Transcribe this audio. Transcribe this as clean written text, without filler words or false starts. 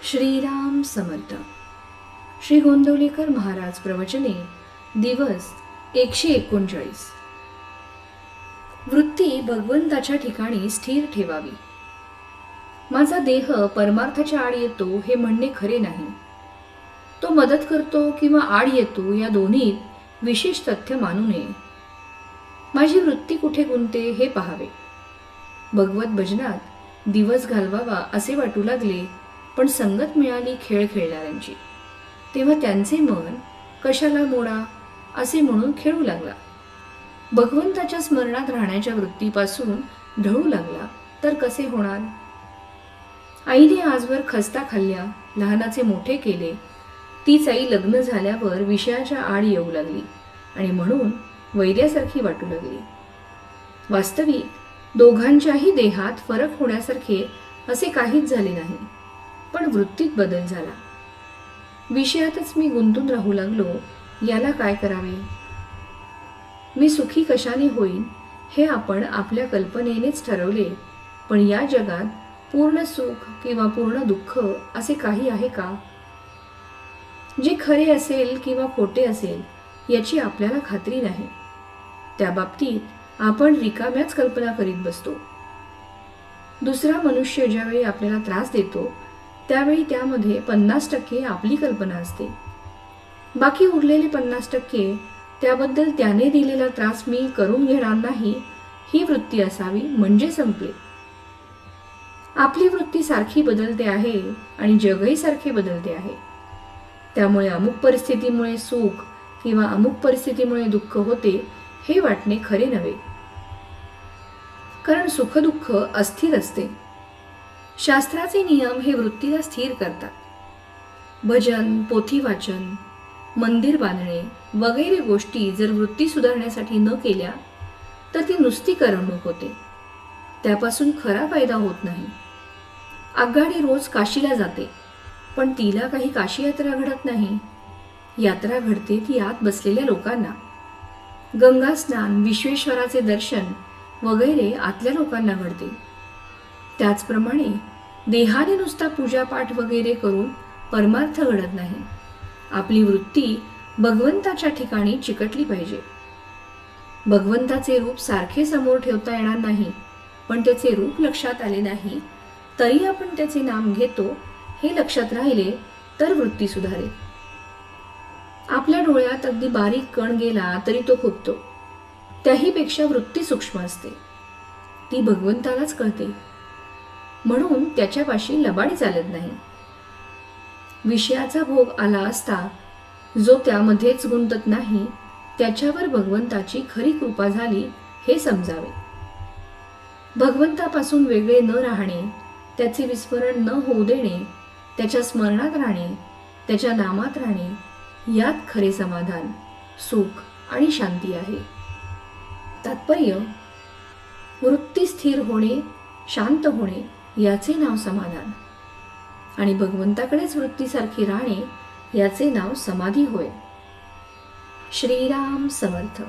श्रीराम समर्थ. श्री गोंदवलेकर महाराज प्रवचने दिवस 139. वृत्ती भगवंताच्या ठिकाणी स्थिर ठेवावी. माझा देह परमार्थाच्या आड येतो हे म्हणणे खरे नाही. तो मदत करतो किंवा आड येतो या दोन्हीत विशेष तथ्य मानू नये. माझी वृत्ती कुठे गुंते हे पाहावे. भगवत भजनात दिवस घालवावा असे वाटू लागले, पण संगत मिळाली खेळ खेळणाऱ्यांची, तेव्हा त्यांचे मन कशाला मोडा असे म्हणून खेळू लागला. भगवंताच्या स्मरणात राहण्याच्या वृत्तीपासून ढळू लागला तर कसे होणार. आईने आजवर खस्ता खाल्ल्या, लहानाचे मोठे केले. तीच आई लग्न झाल्यावर विषयाच्या आड येऊ लागली आणि म्हणून वैद्यासारखी वाटू लागली. वास्तविक दोघांच्याही देहात फरक होण्यासारखे असे काहीच झाले नाही, पण वृत्तीत बदल झाला. विषयातच मी गुंतून राहू लागलो. याला काय करावे. मी सुखी कशाने होईन हे आपण आपल्या कल्पनेनेच ठरवले, पण या जगात पूर्ण सुख किंवा पूर्ण दुःख असे काही आहे का. जे खरे असेल किंवा खोटे असेल याची आपल्याला खात्री नाही. त्या बाबतीत आपण रिकाम्याच कल्पना करीत बसतो. दुसरा मनुष्य ज्यावेळी आपल्याला त्रास देतो त्यावेळी त्यामध्ये 50% आपली कल्पना असते. बाकी उरलेले 50% त्याबद्दल त्याने दिलेला त्रास मी करून घेणार नाही ही वृत्ती असावी, म्हणजे संपले. आपली वृत्ती सारखी बदलते आहे आणि जगही सारखे बदलते आहे. त्यामुळे अमुक परिस्थितीमुळे सुख किंवा अमुक परिस्थितीमुळे दुःख होते हे वाटणे खरे नव्हे. कारण सुखदुःख अस्थिर असते. शास्त्राचे नियम हे वृत्तीला स्थिर करतात. भजन, पोथी वाचन, मंदिर बांधणे वगैरे गोष्टी जर वृत्ती सुधारण्यासाठी न केल्या तर ती नुसती करमणूक होते. त्यापासून खरा फायदा होत नाही. आगगाडी रोज काशीला जाते, पण तिला काही काशी यात्रा घडत नाही. यात्रा घडते ती आत बसलेल्या लोकांना. गंगा स्नान, विश्वेश्वराचे दर्शन वगैरे आतल्या लोकांना घडते. त्याचप्रमाणे देहाने नुसता पूजापाठ वगैरे करून परमार्थ घडत नाही. आपली वृत्ती भगवंताच्या ठिकाणी चिकटली पाहिजे. भगवंताचे रूप सारखे समोर ठेवता येणार नाही, पण त्याचे रूप लक्षात आले नाही तरी आपण त्याचे नाम घेतो हे लक्षात राहिले तर वृत्ती सुधारेल. आपल्या डोळ्यात अगदी बारीक कण गेला तरी तो खुपतो. त्याहीपेक्षा वृत्ती सूक्ष्म असते. ती भगवंतालाच कळते, म्हणून त्याच्यापाशी लबाडी चालत नाही. विषयाचा भोग आला असता जो त्यामध्येच गुंतत नाही त्याच्यावर भगवंताची खरी कृपा झाली हे समजावे. भगवंतापासून वेगळे न राहणे, त्याचे विस्मरण न होऊ देणे, त्याच्या स्मरणात राहणे, त्याच्या नामात राहणे यात खरे समाधान, सुख आणि शांती आहे. तात्पर्य, वृत्ती स्थिर होणे, शांत होणे याचे नाव समाधान आणि भगवंताकडेच वृत्तीसारखी राहणे याचे नाव समाधी होय. श्रीराम समर्थ.